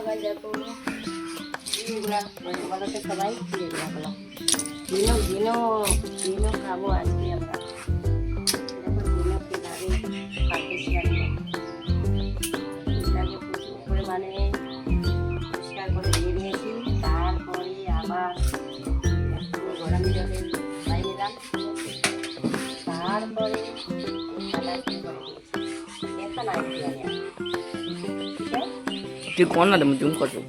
সকাল দেখো বলো তো সবাই বলো দিনও খাবো আজকে আমরা। দেখো দিনও কীভাবে কাটতেছি আমি। এটাকে প্রচুর পরিমাণে পরিষ্কার করে দিয়ে দিয়েছি। তারপরে আবার একটু গরম জলে খাই নিলাম। তারপরে এখন আসছি আমি। ঠিক আছে তুই কোন না তুমি জুম করছো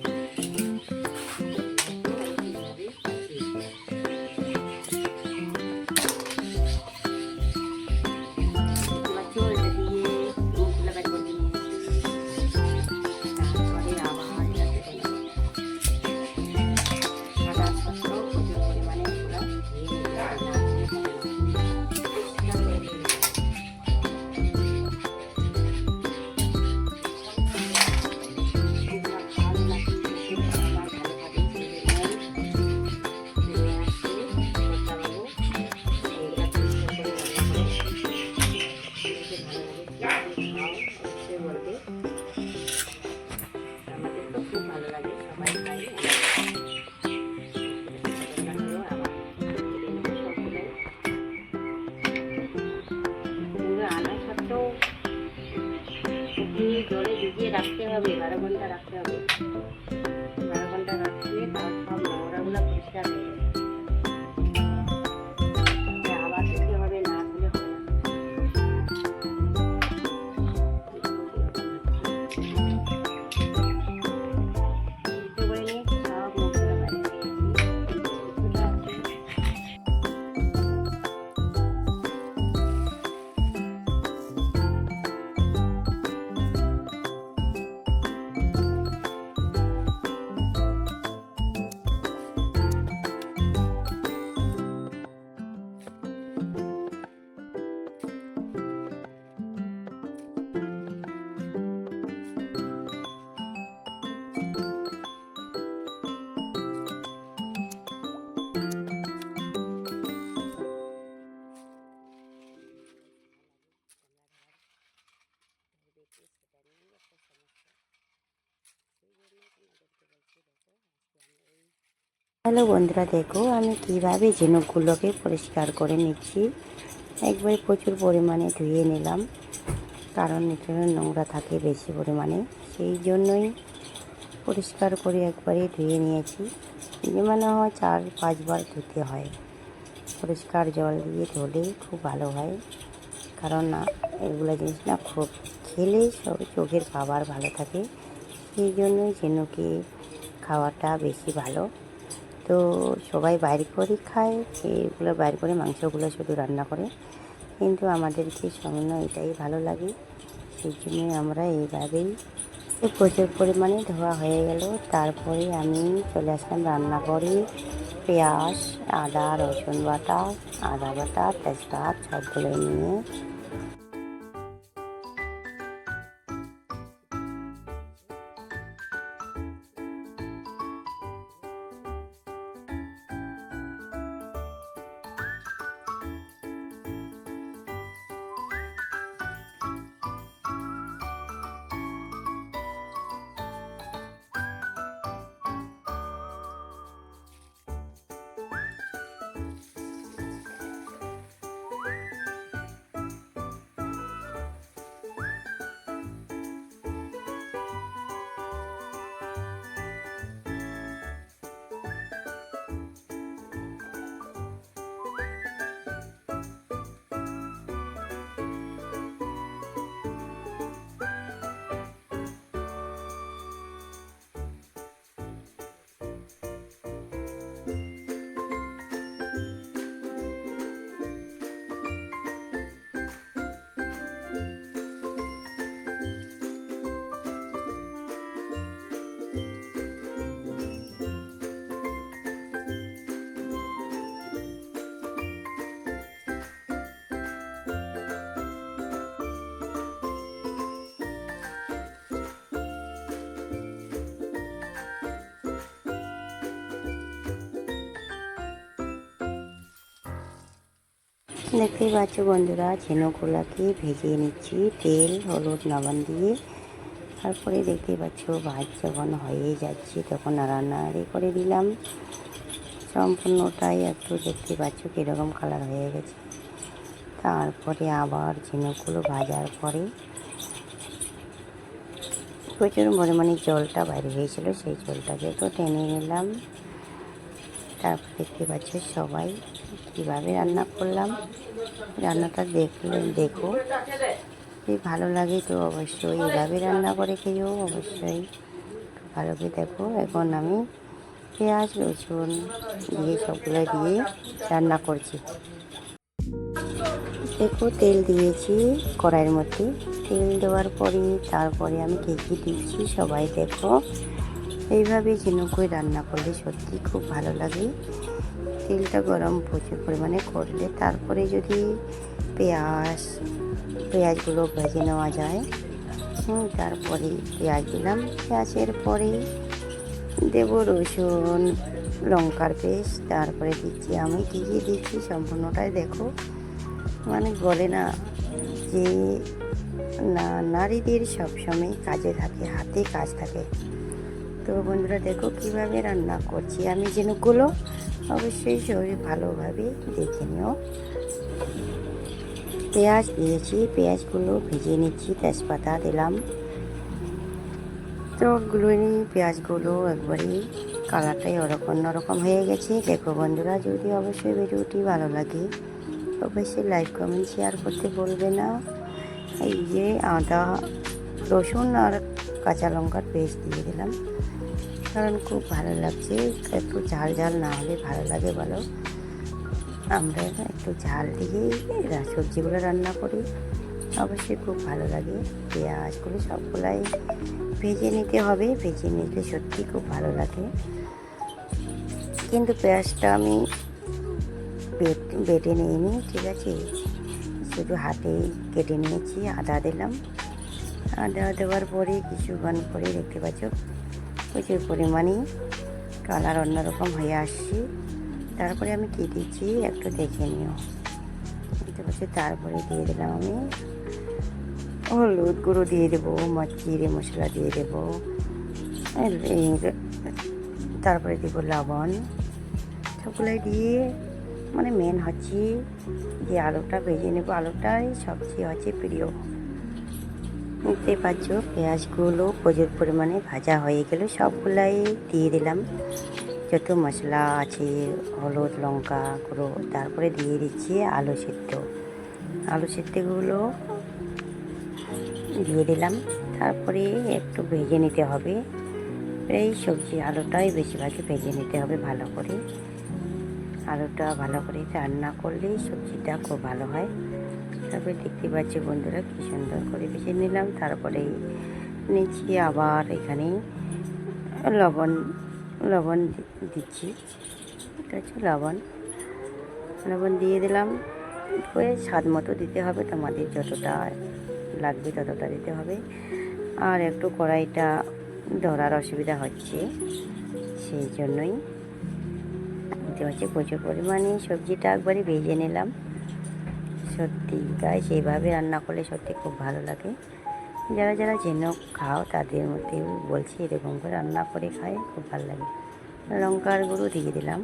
জলে ভিজিয়ে রাখতে হবে, 12 ঘন্টা রাখতে হবে। 12 ঘন্টা রাখলে তার সব নোংরাগুলো পরিষ্কার হয়ে যাবে। আবার দিতে হবে, না দিলে হবে না। সব নোংরা বাইরে হ্যালো বন্ধুরা, দেখো আমি কিভাবে ঝিনুকগুলোকে পরিষ্কার করে নিচ্ছি। একবারে প্রচুর পরিমাণে ধুয়ে নিলাম, কারণ এখানে নোংরা থাকে বেশি পরিমাণে, সেই জন্যই পরিষ্কার করে একবারে ধুয়ে নিয়েছি। মানে হয় 4-5 বার ধুতে হয়। পরিষ্কার জল দিয়ে ধুলেই খুব ভালো হয়, কারণ না এগুলো জিনিস না খুব খেলে সব চোখের পাওয়ার ভালো থাকে। সেই জন্যই ঝিনুকে খাওয়াটা বেশি ভালো। তো সবাই বাইরে করে খায়, এগুলো বাইরে করে মাংসগুলো শুধু রান্না করে, কিন্তু আমাদেরকে সামান্য এটাই ভালো লাগে। সেই জন্যই আমরা এইভাবেই প্রচুর পরিমাণে ধোয়া হয়ে গেল। তারপরে আমি চলে আসলাম রান্না করে। পেঁয়াজ, আদা, রসুন বাটা, আদা বাটা, তেজপাত সবগুলো নিয়ে দেখতেই পাচ্ছ বন্ধুরা, ঝিনুকগুলোকে ভেজে নিচ্ছি তেল, হলুদ, লবণ দিয়ে। তারপরে দেখতেই পাচ্ছ ভাত যখন হয়ে যাচ্ছে তখন নাড়ানাড়ি করে দিলাম। সম্পূর্ণটাই একটু দেখতে পাচ্ছ কীরকম কালার হয়ে গেছে। তারপরে আবার ঝিনুকগুলো ভাজার পরে প্রচুর পরিমাণে জলটা বাইরে হয়েছিল, সেই জলটাকে একটু টেনে নিলাম। তারপর দেখতে পাচ্ছ সবাই কীভাবে রান্না করলাম। রান্নাটা দেখো, যদি ভালো লাগে তো অবশ্যই এইভাবে রান্না করে খেয়েও অবশ্যই ভালো করে দেখো। এখন আমি পেঁয়াজ রসুন দিয়ে সবগুলো দিয়ে রান্না করছি। দেখো তেল দিয়েছি কড়াইয়ের মধ্যে, তেল দেওয়ার পরে তারপরে আমি কী দিচ্ছি সবাই দেখো। এইভাবে ঝিনুকই রান্না করলে সত্যি খুব ভালো লাগে। তেলটা গরম প্রচুর পরিমাণে করলে তারপরে যদি পেঁয়াজগুলো ভেজে নেওয়া যায়। তারপরে পেঁয়াজ দিলাম, পেঁয়াজের পরে দেব রসুন লঙ্কার পেস্ট। তারপরে দিচ্ছি আমি কী দিচ্ছি সম্পূর্ণটাই দেখো। মানে বলে না যে নারীদের সবসময় কাজে থাকে, হাতে কাজ থাকে। তো বন্ধুরা দেখো কিভাবে রান্না করছি আমি ঝিনুকগুলো, অবশ্যই সবাই ভালোভাবে দেখে নিও। পেঁয়াজ দিয়েছি, পেঁয়াজগুলো ভেজে নিচ্ছি, তেজপাতা দিলাম। তো পেঁয়াজগুলো একবারে কালারটাই অন্যরকম হয়ে গেছে। দেখো বন্ধুরা, যদি অবশ্যই ভিডিওটি ভালো লাগে অবশ্যই লাইক কমেন্ট শেয়ার করতে বলবে না। এই যে আদা রসুন আর কাঁচা লঙ্কার পেস্ট দিয়ে দিলাম, কারণ খুব ভালো লাগছে। একটু ঝাল ঝাল না হলে ভালো লাগে বলো? আমরা একটু ঝাল দিয়েই সবজিগুলো রান্না করি, অবশ্যই খুব ভালো লাগে। পেঁয়াজগুলো সবগুলাই ভেজে নিতে হবে, ভেজে নিতে সত্যি খুব ভালো লাগে। কিন্তু পেঁয়াজটা আমি বেটে নিইনি, ঠিক আছে, শুধু হাতেই কেটে নিয়েছি। আদা দিলাম, আদা দেওয়ার পরে কিছুক্ষণ পরে দেখতে পাচ্ছ প্রচুর পরিমাণে কালার অন্যরকম হয়ে আসছে। তারপরে আমি কী দিচ্ছি একটু দেখে নিও, দেখতে পাচ্ছি। তারপরে দিয়ে দিলাম আমি হলুদ গুঁড়ো দিয়ে দেবো, জিরে মশলা দিয়ে দেবো, তারপরে দেবো লবণ। সবগুলাই দিয়ে মানে মেন হচ্ছে যে আলুটা ভেজে নেবো, আলুটাই সবচেয়ে হচ্ছে প্রিয়। দেখতে পাচ্ছ পেঁয়াজগুলো প্রচুর পরিমাণে ভাজা হয়ে গেল, সবগুলাই দিয়ে দিলাম যত মশলা আছে, হলুদ লঙ্কা গুঁড়ো। তারপরে দিয়ে দিচ্ছি আলু সেদ্ধগুলো দিয়ে দিলাম। তারপরে একটু ভেজে নিতে হবে, এই সবজি আলুটাই বেশিরভাগই ভেজে নিতে হবে ভালো করে। আলুটা ভালো করে রান্না করলেই সবজিটা খুব ভালো হয়। তারপরে দেখতে পাচ্ছি বন্ধুরা কি সুন্দর করে ভেজে নিলাম। তারপরে নিচ্ছি আবার এখানে লবণ দিচ্ছি, ঠিক আছে। লবণ দিয়ে দিলাম, ওই স্বাদ মতো দিতে হবে, তোমাদের যতটা লাগবে ততটা দিতে হবে। আর একটু কড়াইটা ধরার অসুবিধা হচ্ছে, সেই জন্যই দিতে হচ্ছে। প্রচুর পরিমাণে সবজিটা একবারে ভেজে নিলাম। সত্যি গাইস এইভাবে রান্না করলে সত্যি খুব ভালো লাগে। যারা যারা ঝিনুক খাও তাদের মধ্যে বলছি এরকম করে রান্না করে খায় খুব ভালো লাগে। লঙ্কার গুঁড়ো দিয়ে দিলাম,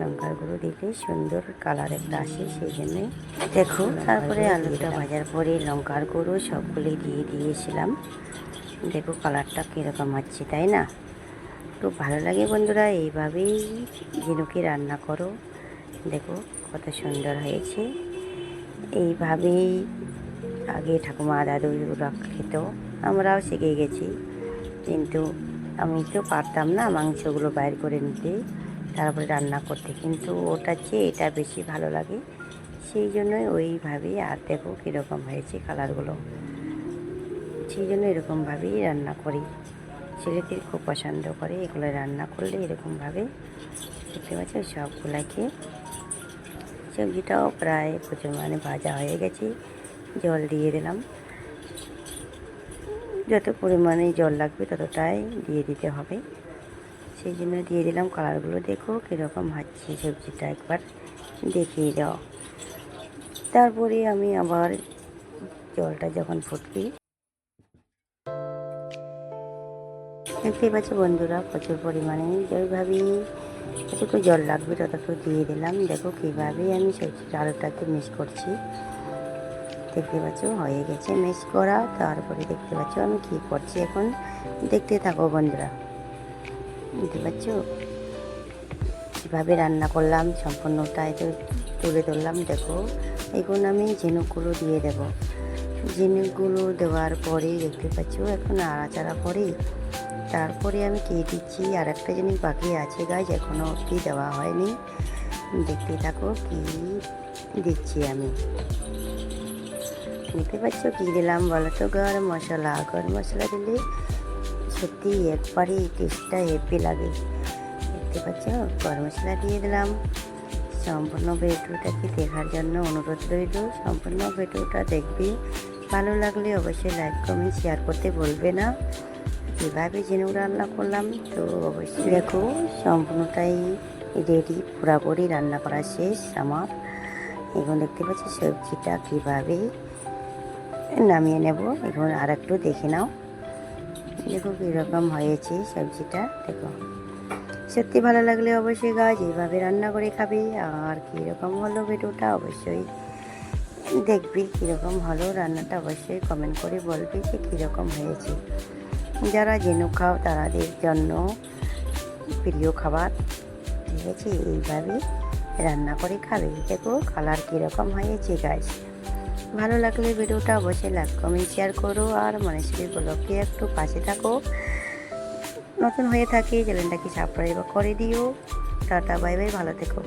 লঙ্কার গুঁড়ো দিলে সুন্দর কালার একটা আসে, সেই জন্যই দেখো। তারপরে আলুটা ভাজার পরে লঙ্কার গুঁড়ো সবগুলি দিয়ে দিয়েছিলাম। দেখো কালারটা কীরকম হচ্ছে, তাই না? খুব ভালো লাগে বন্ধুরা, এইভাবেই ঝিনুকে রান্না করো। দেখো কত সুন্দর হয়েছে। এইভাবেই আগে ঠাকুমা দাদুরা খেত, আমরাও শিখে গেছি। কিন্তু আমি তো পারতাম না মাংসগুলো বাইর করে নিতে তারপরে রান্না করতে, কিন্তু ওটার চেয়ে এটা বেশি ভালো লাগে, সেই জন্যই ওইভাবেই। আর দেখো কীরকম হয়েছে কালারগুলো, সেই জন্য এরকমভাবেই রান্না করি। ছেলেদের খুব পছন্দ করে এগুলো রান্না করলে এরকমভাবে। দেখতে পাচ্ছি সবগুলাকে, সবজিটাও প্রায় প্রচুর মানে ভাজা হয়ে গেছে। জল দিয়ে দিলাম, যত পরিমাণে জল লাগবে ততটাই দিয়ে দিতে হবে, সেই জন্য দিয়ে দিলাম। কালারগুলো দেখো কীরকম হচ্ছে, সবজিটা একবার দেখিয়ে দাও। তারপরে আমি আবার জলটা যখন ফুটবে দেখতেই পাচ্ছ বন্ধুরা প্রচুর পরিমাণে যেভাবে যতটুকু জল লাগবে ততটুকু দিয়ে দিলাম। দেখো কীভাবে আমি সবজি আলুটাকে মিক্স করছি। দেখতে পাচ্ছ হয়ে গেছে মিক্স করা। তারপরে দেখতে পাচ্ছ আমি কী করছি এখন, দেখতে থাকো বন্ধুরা। দেখতে পাচ্ছ কীভাবে রান্না করলাম সম্পূর্ণটা তো তুলে ধরলাম। দেখো এখন আমি ঝিনুকগুলো দিয়ে দেব। ঝিনুকগুলো দেওয়ার পরে দেখতে পাচ্ছ এখন নাড়াচাড়া করে তারপরে আমি কী দিচ্ছি, আর একটা জিনিস বাকি আছে গাছ, এখনও অবধি দেওয়া হয়নি। দেখতে থাকো কী দিচ্ছি আমি। দেখতে পাচ্ছ কী দিলাম বলো তো, গরম মশলা। গরম মশলা দিলে সত্যি একবারই টেস্টটা হেভি লাগে। দেখতে পাচ্ছ গরম মশলা দিয়ে দিলাম। সম্পূর্ণ ভিডিওটাকে দেখার জন্য অনুরোধ রইল। সম্পূর্ণ ভিডিওটা দেখবে, ভালো লাগলে অবশ্যই লাইক কমেন্ট শেয়ার করতে বলবে না। কীভাবে ঝিনুক রান্না করলাম তো অবশ্যই দেখো সম্পূর্ণটাই রেডি, পুরোপুরি রান্না করা শেষ আমার। এখন দেখতে পাচ্ছি সবজিটা কীভাবে নামিয়ে নেব। এখন আর একটু দেখে নাও, দেখো কীরকম হয়েছে সবজিটা। দেখো সত্যি ভালো লাগলে অবশ্যই গাছ এইভাবে রান্না করে খাবে। আর কীরকম হলো ভিডিওটা অবশ্যই দেখবি, কীরকম হলো রান্নাটা অবশ্যই কমেন্ট করে বলবে যে কীরকম হয়েছে। যারা ঝিনুক খাও তাদের জন্য প্রিয় খাবার, ঠিক আছে, এইভাবে রান্না করে খাবে। দেখো কালার কীরকম হয়েছে গাছ। ভালো লাগলে ভিডিওটা অবশ্যই লাইক কমেন্ট শেয়ার করো। আর মনেশ্বরী ব্লগকে একটু পাশে থাকো, নতুন হয়ে থাকে চ্যানেলটাকে সাবস্ক্রাইব করে দিও। টাটা বাই বাই, ভালো থেকো।